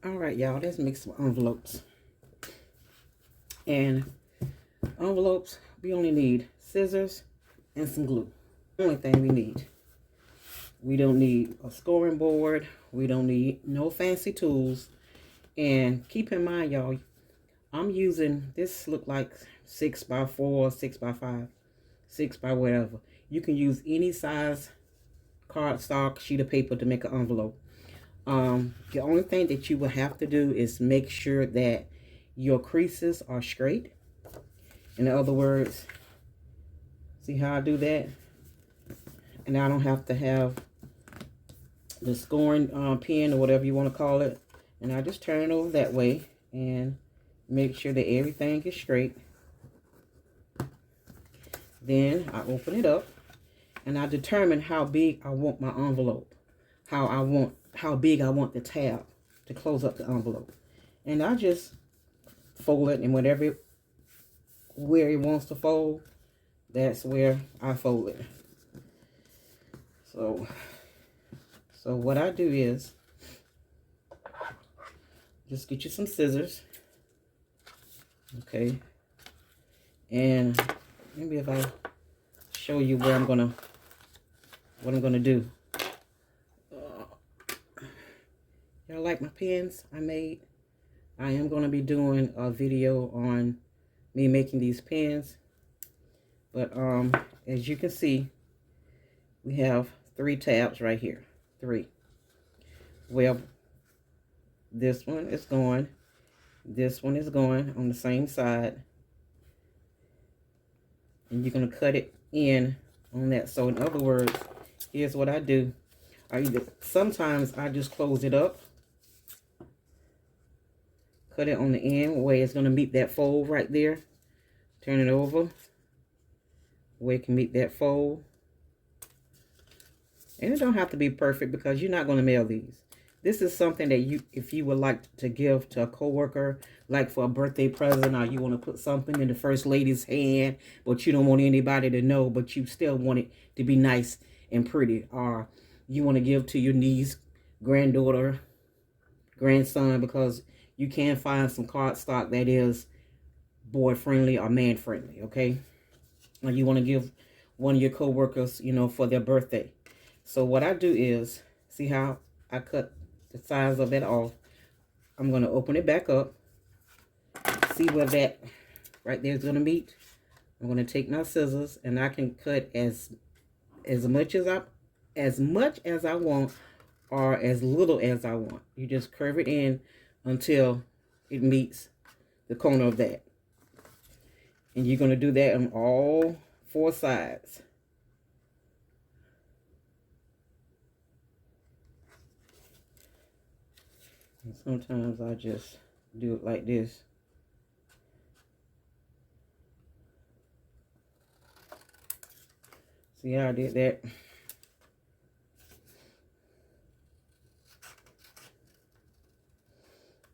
All right, y'all, let's make some envelopes. And envelopes, we only need scissors and some glue. Only thing we need. We don't need a scoring board. We don't need no fancy tools. And keep in mind, y'all, I'm using, this look like 6x4, 6x5, 6 by whatever. You can use any size cardstock sheet of paper to make an envelope. The only thing that you will have to do is make sure that your creases are straight. In other words, see how I do that? And I don't have to have the scoring pen or whatever you want to call it. And I just turn it over that way and make sure that everything is straight. Then I open it up and I determine how big I want my envelope. How big I want the tab to close up the envelope. And I just fold it, and where it wants to fold, that's where I fold it. So what I do is just get you some scissors. Okay. And maybe if I show you what I'm gonna do. Y'all like my pens I made? I am going to be doing a video on me making these pens. But as you can see, we have 3 tabs right here. 3. Well, this one is going. This one is going on the same side. And you're going to cut it in on that. So in other words, here's what I do. Sometimes I just close it up. Cut it on the end where it's going to meet that fold right there. Turn it over where it can meet that fold. And it don't have to be perfect because you're not going to mail these. This is something that if you would like to give to a coworker, like for a birthday present, or you want to put something in the first lady's hand, but you don't want anybody to know, but you still want it to be nice and pretty. Or you want to give to your niece, granddaughter, grandson, because you can find some cardstock that is boy friendly or man friendly, okay? Or you want to give one of your co-workers, for their birthday. So what I do is, see how I cut the sides of it off? I'm going to open it back up. See where that right there is going to meet? I'm going to take my scissors and I can cut as much as I want or as little as I want. You just curve it in until it meets the corner of that. And you're going to do that on all 4 sides. And sometimes I just do it like this. See how I did that?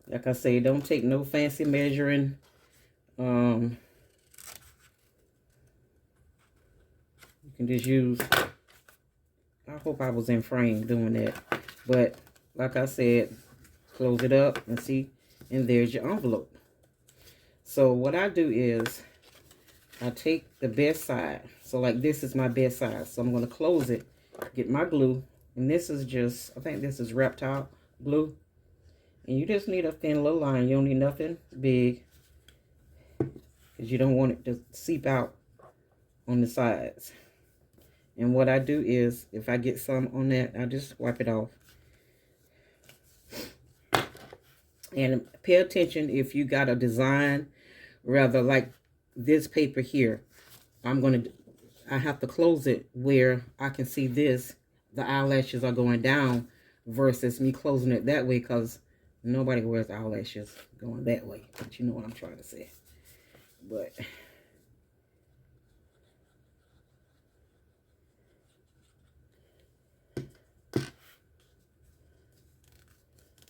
Like I say, don't take no fancy measuring. You can just use, I hope I was in frame doing that. But like I said, close it up and see, and there's your envelope. So what I do is I take the best side. So like this is my best side. So I'm going to close it, get my glue. And this is just, I think this is Reptile glue. And you just need a thin little line. You don't need nothing big, because you don't want it to seep out on the sides. And what I do is, if I get some on that, I just wipe it off. And pay attention if you got a design, rather like this paper here. I have to close it where I can see this. The eyelashes are going down versus me closing it that way, because nobody wears eyelashes going that way. But you know what I'm trying to say. But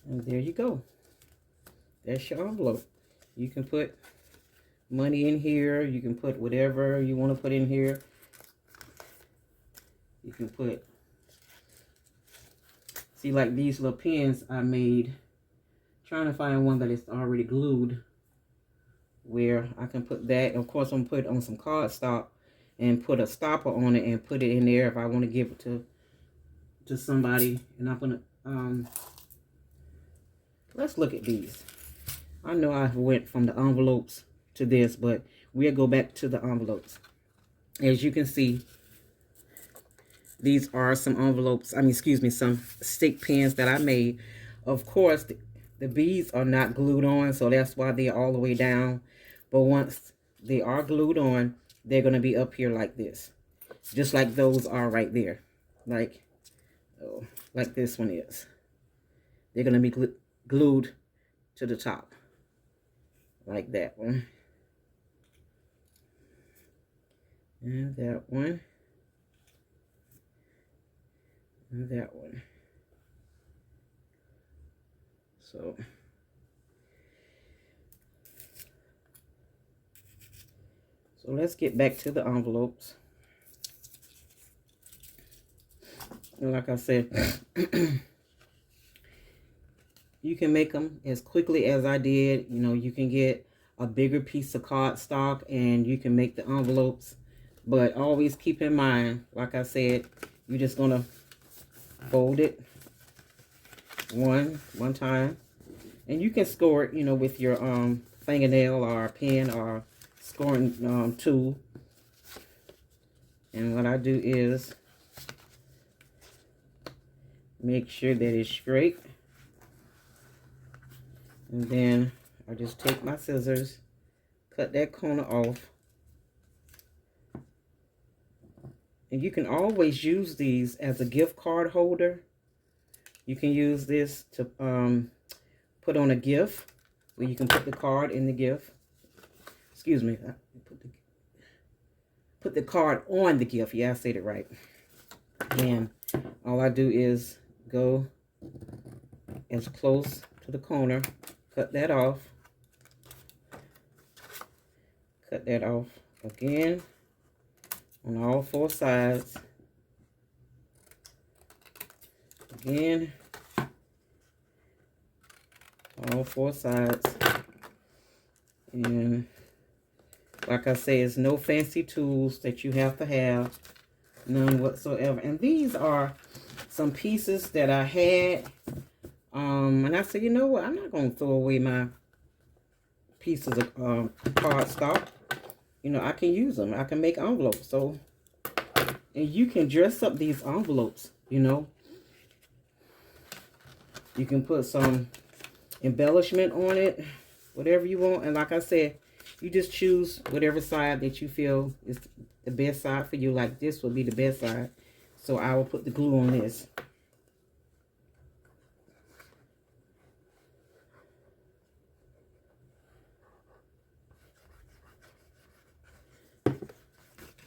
and there you go. That's your envelope. You can put money in here. You can put whatever you want to put in here. You can put, see, like these little pins I made. trying to find one that is already glued where I can put that. Of course, I'm going to put it on some cardstock and put a stopper on it and put it in there if I want to give it to somebody. And I'm going to, let's look at these. I know I went from the envelopes to this, but we'll go back to the envelopes. As you can see, these are some envelopes, some stick pins that I made. Of course, the beads are not glued on, so that's why they're all the way down. But once they are glued on, they're going to be up here like this. Just like those are right there. Like this one is. They're going to be glued to the top. Like that one. And that one. And that one. So let's get back to the envelopes. And like I said, you can make them as quickly as I did. You know, you can get a bigger piece of cardstock and you can make the envelopes. But always keep in mind, like I said, you're just going to fold it one time. And you can score it, you know, with your fingernail or a pen or scoring tool. And what I do is make sure that it's straight. And then I just take my scissors, cut that corner off. And you can always use these as a gift card holder. You can use this to put on a gift where you can put the card in the gift. Excuse me. Put the card on the gift. Yeah, I said it right. And all I do is go as close to the corner. Cut that off. Cut that off again on all four sides. Again, all four sides. And like I say, it's no fancy tools that you have to have, none whatsoever. And these are some pieces that I had. And I said, you know what? I'm not going to throw away my pieces of cardstock. You know, I can use them. I can make envelopes. So, and you can dress up these envelopes, you know. You can put some embellishment on it, whatever you want. And like I said, you just choose whatever side that you feel is the best side for you. Like this would be the best side. So I will put the glue on this.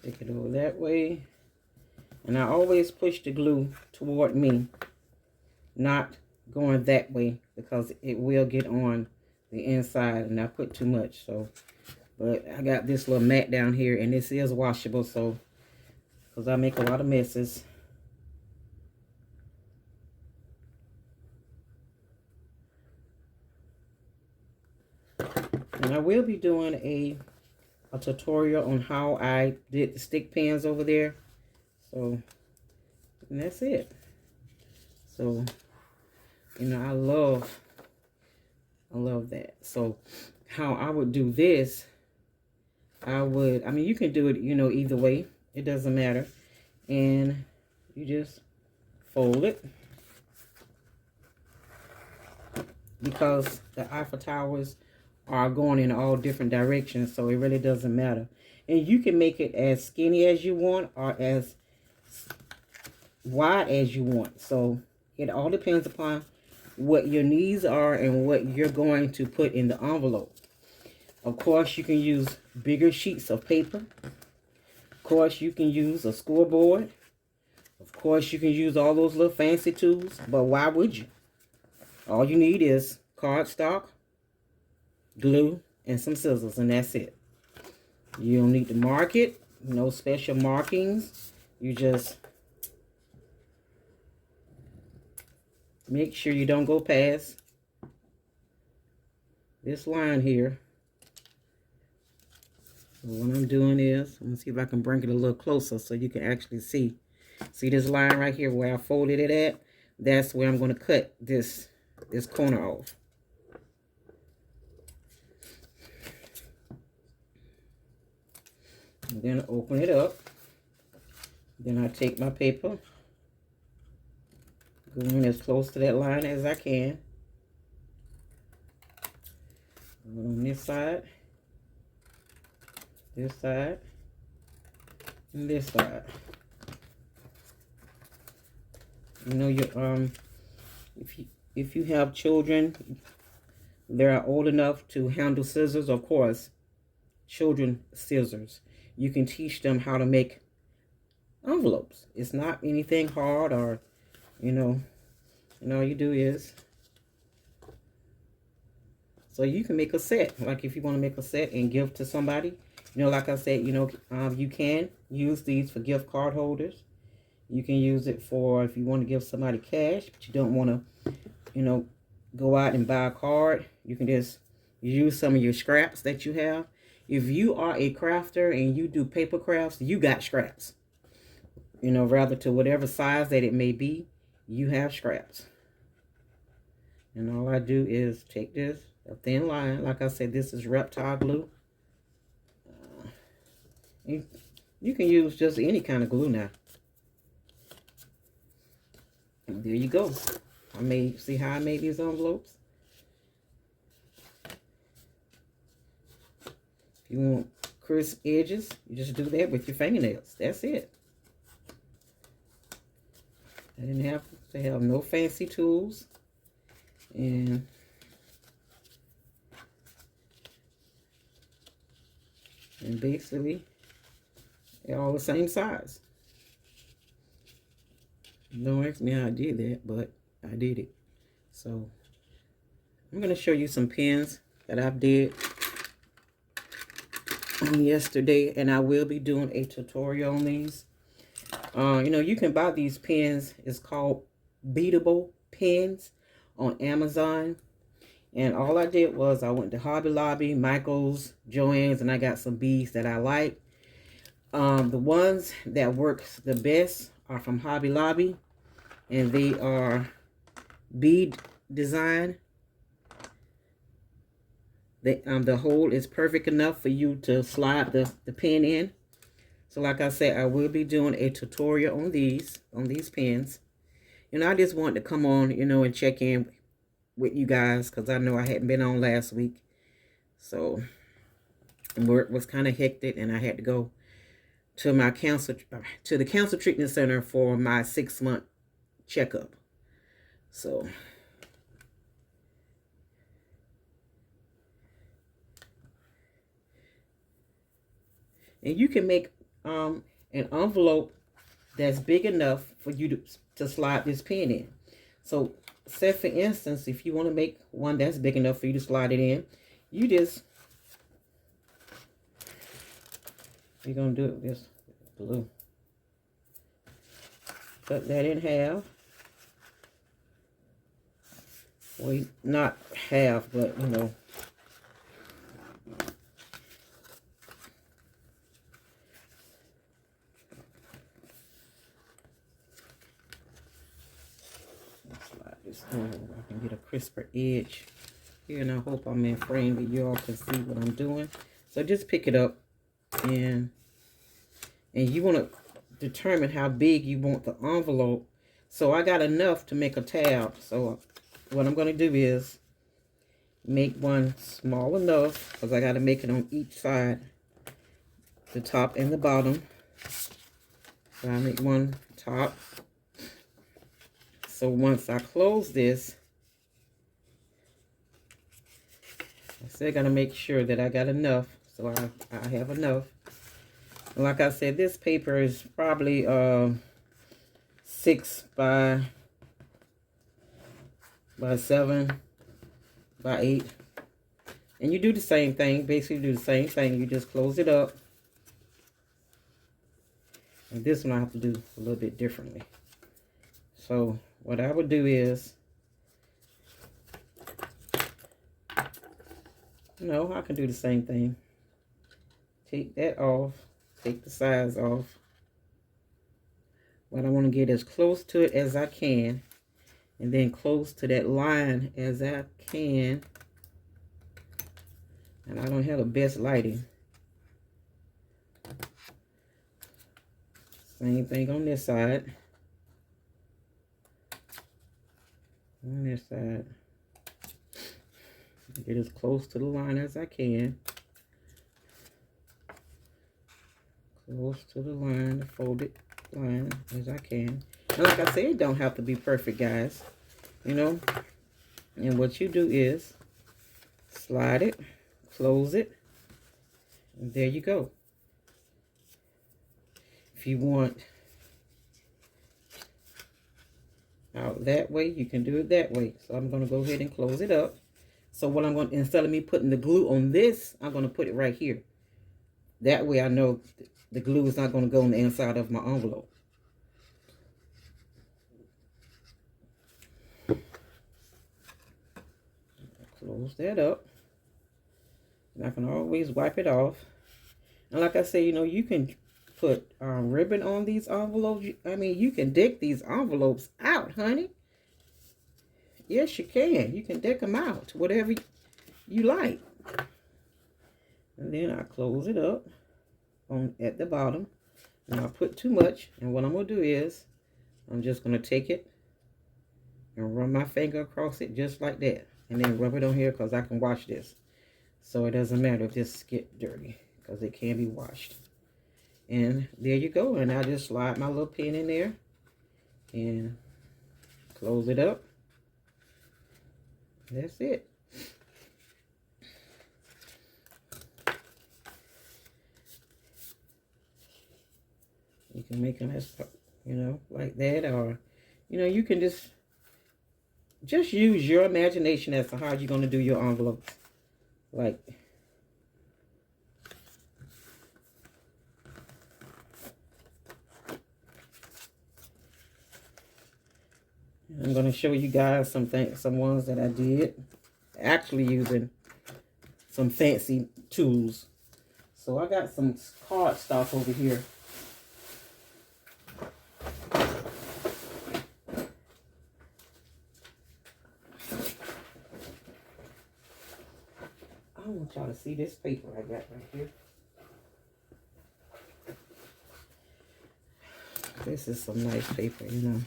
Take it over that way. And I always push the glue toward me, not going that way, because it will get on the inside and I put too much. So, but I got this little mat down here and this is washable, so because I make a lot of messes. And I will be doing a tutorial on how I did the stick pins over there. So, and that's it. So, you know, I love that. So, how I would do this, I mean, you can do it, you know, either way. It doesn't matter. And you just fold it. Because the Eiffel Towers are going in all different directions, so it really doesn't matter. And you can make it as skinny as you want or as wide as you want. So it all depends upon what your needs are and what you're going to put in the envelope. Of course, you can use bigger sheets of paper. Of course, you can use a scoreboard. Of course, you can use all those little fancy tools, but why would you? All you need is cardstock, glue, and some scissors, and that's it. You don't need to mark it. No special markings. You just make sure you don't go past this line here. So what I'm doing is, I'm going to see if I can bring it a little closer so you can actually see. See this line right here where I folded it at? That's where I'm going to cut this corner off. And then open it up. Then I take my paper, go in as close to that line as I can. Go on this side, and this side. You know, if you have children that are old enough to handle scissors, of course, children scissors, you can teach them how to make envelopes. It's not anything hard, or and all you do is, so you can make a set. Like if you want to make a set and give to somebody, like I said, you can use these for gift card holders. You can use it for if you want to give somebody cash, but you don't want to, go out and buy a card. You can just use some of your scraps that you have. If you are a crafter and you do paper crafts, you got scraps. Rather to whatever size that it may be, you have scraps. And all I do is take this, a thin line. Like I said, this is Reptile glue. You can use just any kind of glue now. And there you go. See how I made these envelopes? If you want crisp edges, you just do that with your fingernails. That's it. I didn't have to have no fancy tools. And basically, they're all the same size. Don't ask me how I did that, but I did it. So I'm going to show you some pens that I've did yesterday, and I will be doing a tutorial on these. You can buy these pens. It's called Beatable pens on Amazon. And all I did was I went to Hobby Lobby, Michael's, Joann's, and I got some beads that I like. The ones that work the best are from Hobby Lobby, and they are bead design. The hole is perfect enough for you to slide the pen in. So like I said, I will be doing a tutorial on these pens. I just wanted to come on, and check in with you guys, because I know I hadn't been on last week. So work was kind of hectic, and I had to go to the cancer treatment center for my 6-month checkup. So and you can make an envelope that's big enough for you to slide this pen in. So say for instance, if you want to make one that's big enough for you to slide it in, you're gonna do it with this glue. Cut that in half. Well, not half, but slide this over. I can get a crisper edge here, and I hope I'm in frame that you all can see what I'm doing. So just pick it up, and you want to determine how big you want the envelope. So I got enough to make a tab. So what I'm going to do is make one small enough, because I got to make it on each side, the top and the bottom. So I make one top. So once I close this, I still got to make sure that I got enough. So I have enough. And like I said, this paper is probably 6 by 7 by 8. And you do the same thing. Basically do the same thing. You just close it up. And this one I have to do a little bit differently. So what I would do is No, I can do the same thing. Take that off. Take the sides off. But I want to get as close to it as I can. And then close to that line as I can. And I don't have the best lighting. Same thing on this side. On this side. Get as close to the line as I can. Close to the line, the folded line as I can. And like I said, it don't have to be perfect, guys. You know? And what you do is slide it, close it, and there you go. If you want out that way, you can do it that way. So I'm going to go ahead and close it up. So what I'm going to, instead of me putting the glue on this, I'm going to put it right here. That way I know the glue is not going to go on the inside of my envelope. Close that up. And I can always wipe it off. And like I say, you know, you can put ribbon on these envelopes. I mean, you can deck these envelopes out, honey. Yes, you can. You can deck them out, whatever you like. And then I close it up on at the bottom. And I put too much. And what I'm going to do is, I'm just going to take it and run my finger across it just like that. And then rub it on here because I can wash this. So it doesn't matter if this gets dirty because it can be washed. And there you go. And I just slide my little pin in there and close it up. That's it. You can make them as, you know, like that, or, you know, you can just use your imagination as to how you're going to do your envelopes. Like, I'm going to show you guys some ones that I did, actually using some fancy tools. So I got some cardstock over here. I want y'all to see this paper I got right here. This is some nice paper, you know.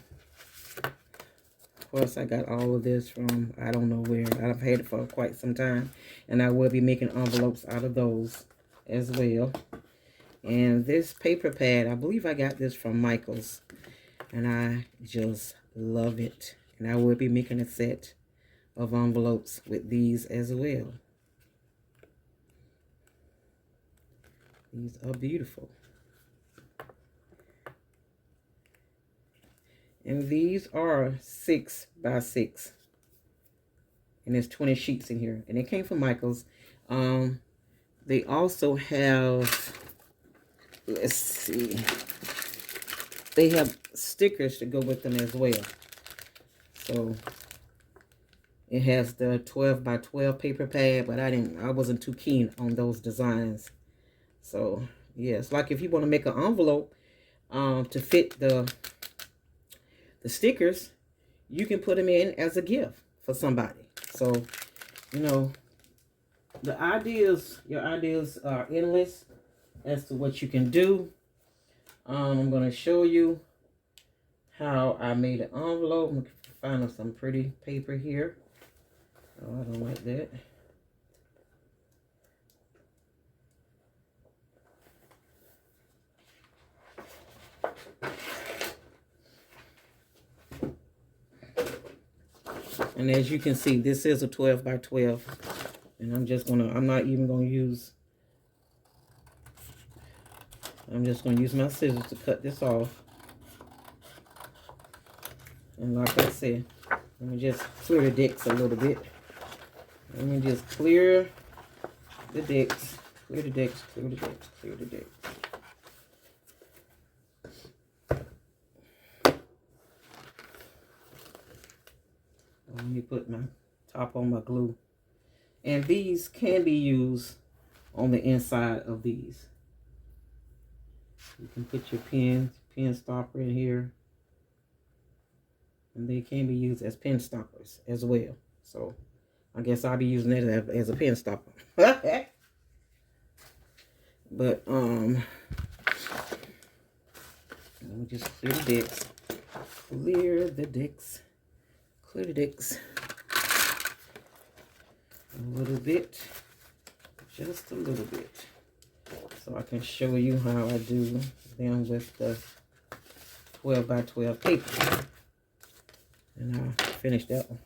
Of course, I got all of this from, I don't know where. I've had it for quite some time. And I will be making envelopes out of those as well. And this paper pad, I believe I got this from Michaels. And I just love it. And I will be making a set of envelopes with these as well. These are beautiful. And these are 6 by 6. And there's 20 sheets in here. And it came from Michaels. They also have, let's see, they have stickers to go with them as well. So it has the 12 by 12 paper pad, but I wasn't too keen on those designs. So yeah, it's like if you want to make an envelope to fit the stickers, you can put them in as a gift for somebody. So, you know, your ideas are endless as to what you can do. I'm going to show you how I made an envelope. I'm finding some pretty paper here. Oh, I don't like that. And as you can see, this is a 12 by 12. And I'm just not even going to use, I'm just going to use my scissors to cut this off. And like I said, let me just clear the decks a little bit. Let me just clear the decks. Clear the decks, clear the decks, clear the decks. Let me put my top on my glue. And these can be used on the inside of these. You can put your pen stopper in here. And they can be used as pen stoppers as well. So I guess I'll be using it as a pen stopper. But let me just clear the decks. Clear the decks. Clear the decks. A little bit. Just a little bit. So I can show you how I do them with the 12 by 12 paper. And I finished that one.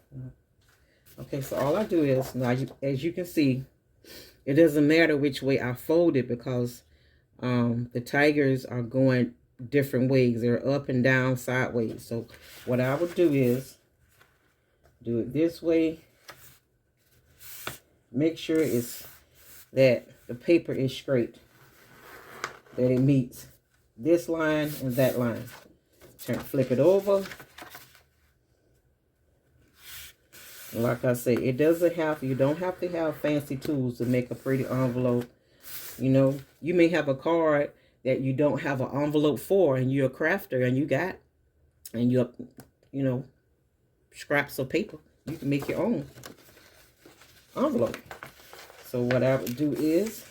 Okay, so all I do is, now as you can see, it doesn't matter which way I fold it because the tigers are going different ways. They're up and down, sideways. So what I would do is do it this way. Make sure it's that the paper is straight, that it meets this line and that line. Flip it over. And like I say, you don't have to have fancy tools to make a pretty envelope. You know, you may have a card that you don't have an envelope for, and you're a crafter and you know, scraps of paper. You can make your own envelope. So what I would do is,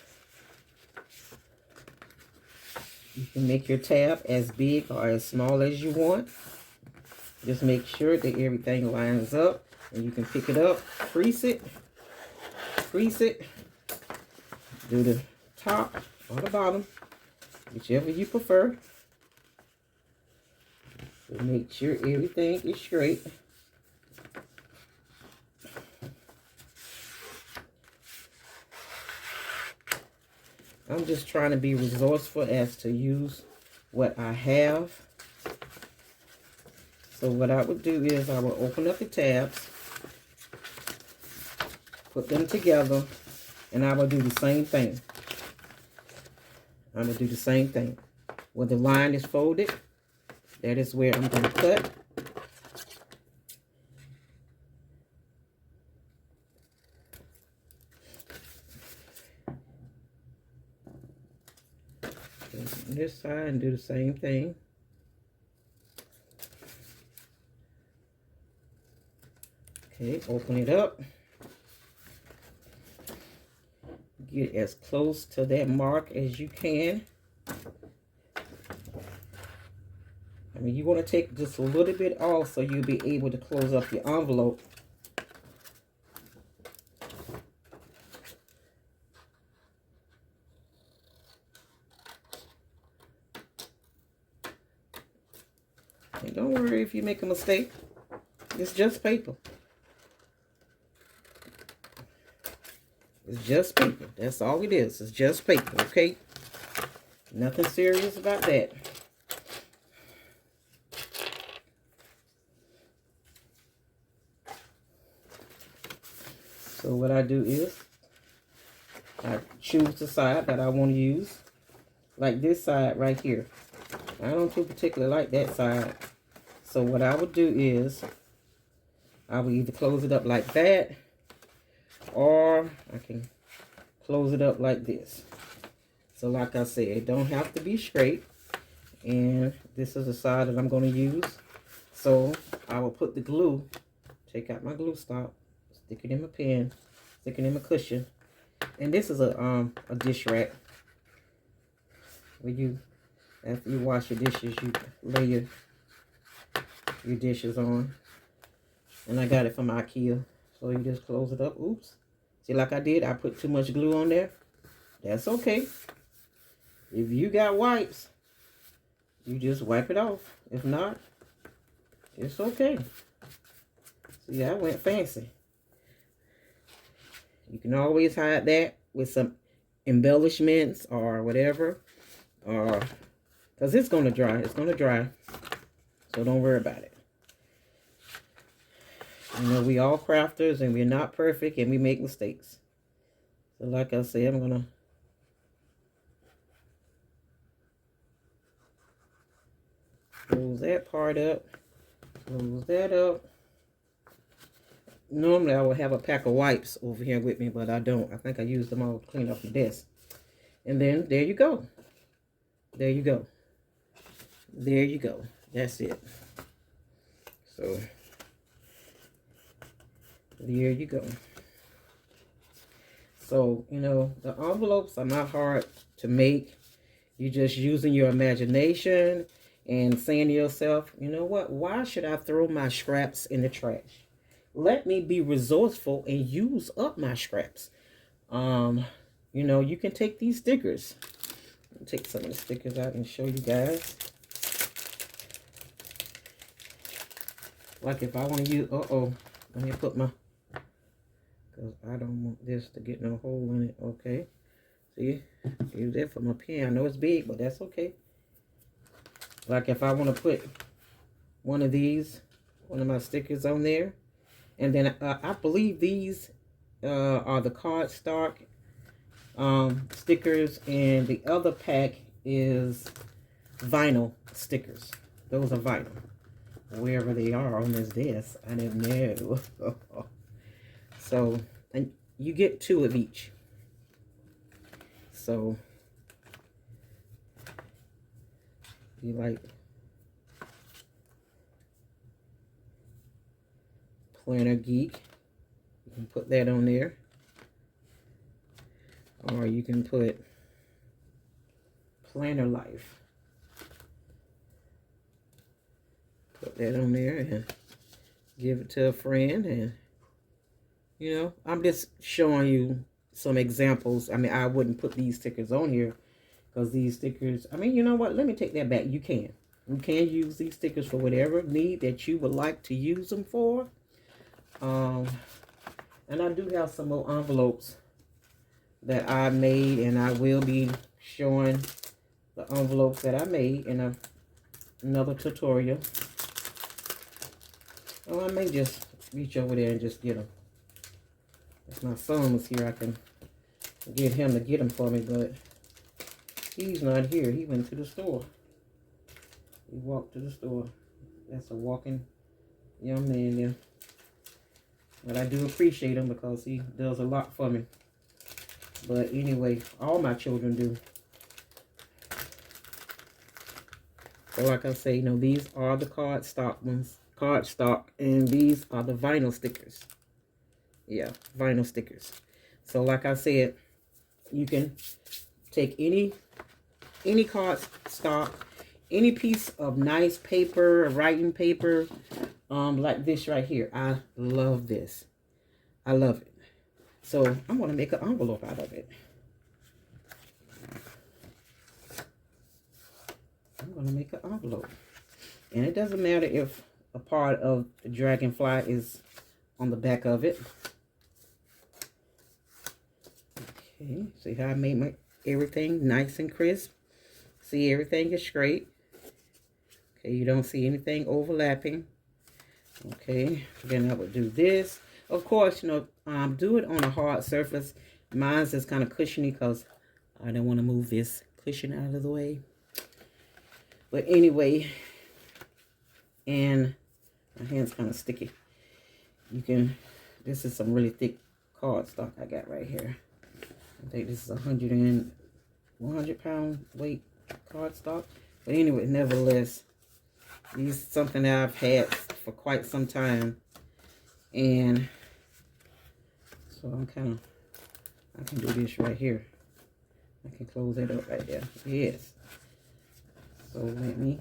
you can make your tab as big or as small as you want. Just make sure that everything lines up, and you can pick it up, crease it, do the top or the bottom, whichever you prefer. So make sure everything is straight. I'm just trying to be resourceful as to use what I have. So what I would do is I will open up the tabs, put them together, and I will do the same thing. I'm going to do the same thing. Where the line is folded, that is where I'm going to cut. On this side and do the same thing. Okay, open it up. Get as close to that mark as you can. I mean, you want to take just a little bit off so you'll be able to close up your envelope. And don't worry if you make a mistake. It's just paper. It's just paper. That's all it is. It's just paper, okay? Nothing serious about that. So what I do is I choose the side that I want to use. Like this side right here. I don't too particularly like that side. So what I would do is I will either close it up like that, or I can close it up like this. So like I said, it don't have to be straight. And this is the side that I'm going to use. So I will put the glue, take out my glue stop, stick it in my pen, stick it in my cushion. And this is a dish rack. Where you, after you wash your dishes, you lay your dishes on. And I got it from IKEA. So you just close it up. Oops. See, like I did, I put too much glue on there. That's okay. If you got wipes, you just wipe it off. If not, it's okay. See, I went fancy. You can always hide that with some embellishments or whatever. Because it's going to dry. It's going to dry. So don't worry about it. You know, we all crafters and we're not perfect and we make mistakes. So like I said, I'm going to close that part up. Close that up. Normally I would have a pack of wipes over here with me, but I don't. I think I used them all to clean off my desk. And then there you go. There you go. There you go. That's it. So there you go. So, you know, the envelopes are not hard to make. You're just using your imagination and saying to yourself, you know what? Why should I throw my scraps in the trash? Let me be resourceful and use up my scraps. You know, you can take these stickers. I'll take some of the stickers out and show you guys. Like if I want to use, let me put my, because I don't want this to get no hole in it. Okay. See, use that for my pen. I know it's big, but that's okay. Like if I want to put one of these, one of my stickers on there. And then I believe these are the cardstock stickers, and the other pack is vinyl stickers. Those are vinyl. Wherever they are on this desk, I don't know. So, and you get 2 of each. So, you like Planner Geek, you can put that on there. Or you can put Planner Life. Put that on there and give it to a friend. And, you know, I'm just showing you some examples. I mean, I wouldn't put these stickers on here because these stickers, I mean, you know what? Let me take that back. You can. You can use these stickers for whatever need that you would like to use them for. And I do have some more envelopes that I made, and I will be showing the envelopes that I made in another tutorial. Oh, I may just reach over there and just get them. If my son was here, I can get him to get them for me, but he's not here. He went to the store. He walked to the store. That's a walking young man there. But I do appreciate him because he does a lot for me. But anyway, all my children do. So like I say, you know, these are the cardstock ones. Cardstock. And these are the vinyl stickers. Yeah, vinyl stickers. So like I said, you can take any cardstock, any piece of nice paper, writing paper, like this right here. I love this. I love it. So I'm going to make an envelope out of it. I'm going to make an envelope. And it doesn't matter if a part of the dragonfly is on the back of it. Okay, see how I made my everything nice and crisp. See, everything is straight. Okay, you don't see anything overlapping. Okay, then I would do this. Of course, you know, do it on a hard surface. Mine's is kind of cushiony because I don't want to move this cushion out of the way. But anyway, and my hand's kind of sticky. You can, this is some really thick cardstock I got right here. I think this is 100 pound weight cardstock. But anyway, nevertheless, these is something that I've had for quite some time. And so I'm kind of, I can do this right here. I can close that up right there. Yes. So let me.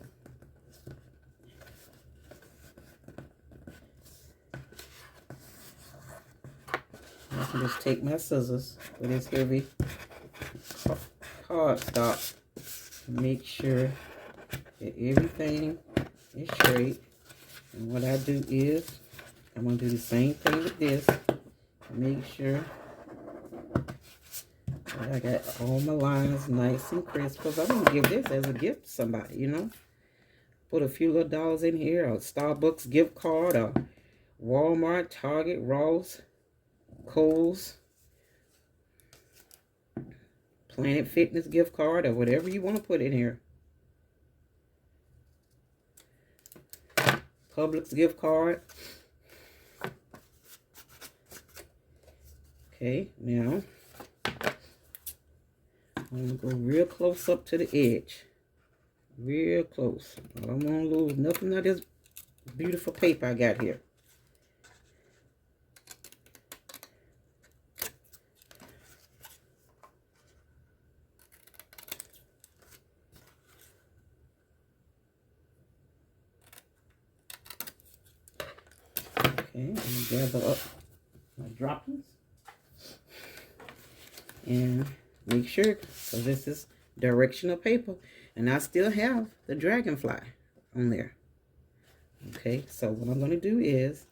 I can just take my scissors with this heavy cardstock to make sure that everything is straight. And what I do is, I'm going to do the same thing with this. Make sure that I got all my lines nice and crisp, because I'm going to give this as a gift to somebody, you know. Put a few little dollars in here, a Starbucks gift card, or Walmart, Target, Ross, Kohl's, Planet Fitness gift card, or whatever you want to put in here. Publix gift card. Okay, now I'm going to go real close up to the edge. Real close. I don't want to lose nothing of this beautiful paper I got here. Okay, I'm going to gather up my droppings. And make sure, so this is directional paper. And I still have the dragonfly on there. Okay, so what I'm going to do is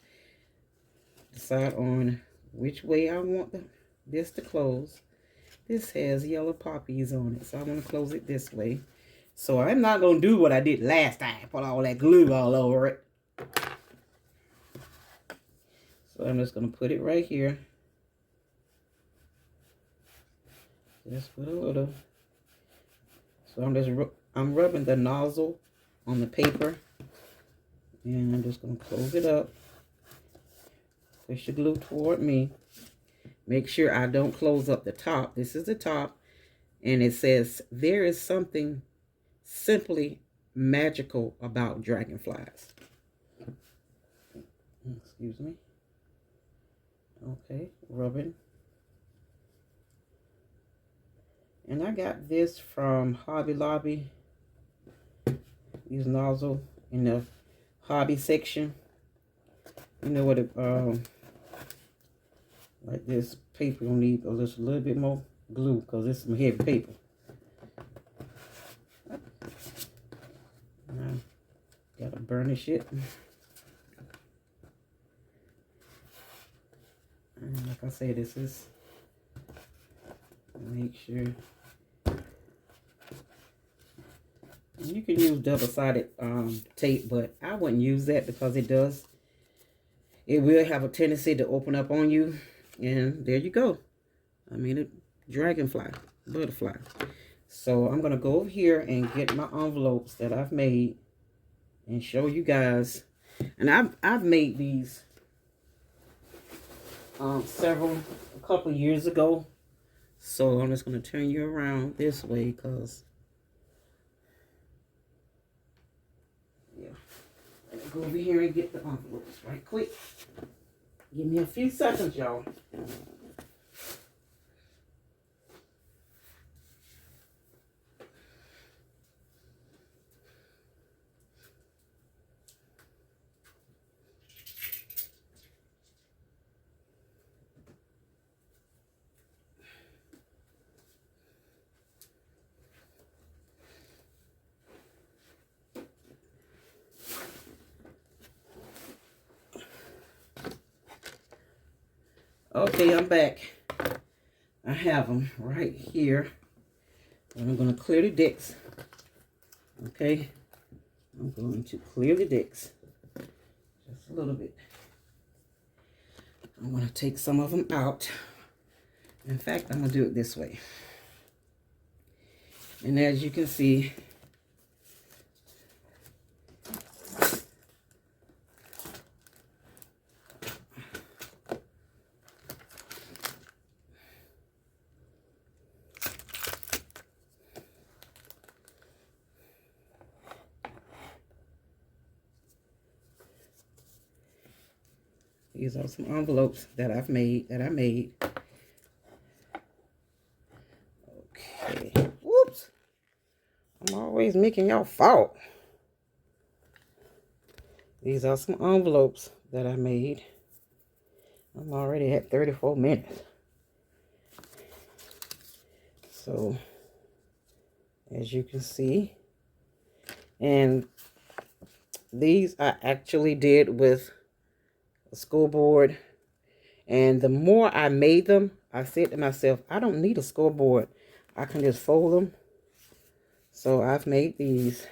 decide on which way I want this to close. This has yellow poppies on it, so I'm going to close it this way. So I'm not going to do what I did last time, put all that glue all over it. So I'm just going to put it right here. Just put a little. So I'm rubbing the nozzle on the paper. And I'm just going to close it up. Push the glue toward me. Make sure I don't close up the top. This is the top. And it says, there is something simply magical about dragonflies. Excuse me. Okay, rubbing. And I got this from Hobby Lobby. Use nozzle in the hobby section. You know what it, like this paper gonna need just a little bit more glue because it's some heavy paper. Now, gotta burnish it. And like I said, this is, make sure. You can use double-sided tape, but I wouldn't use that because it will have a tendency to open up on you. And there you go. I mean, a dragonfly, butterfly. So I'm going to go over here and get my envelopes that I've made and show you guys. And I've made these a couple years ago. So I'm just going to turn you around this way because, yeah. Let me go over here and get the envelopes right quick. Give me a few seconds, y'all. Okay, I'm back. I have them right here. And I'm going to clear the decks. Okay. I'm going to clear the decks. Just a little bit. I'm going to take some of them out. In fact, I'm going to do it this way. And as you can see, these are some envelopes that I made. Okay. Whoops. I'm always making y'all fault. These are some envelopes that I made. I'm already at 34 minutes. So, as you can see, and these I actually did with a scoreboard. And the more I made them, I said to myself, I don't need a scoreboard. I can just fold them. So I've made these.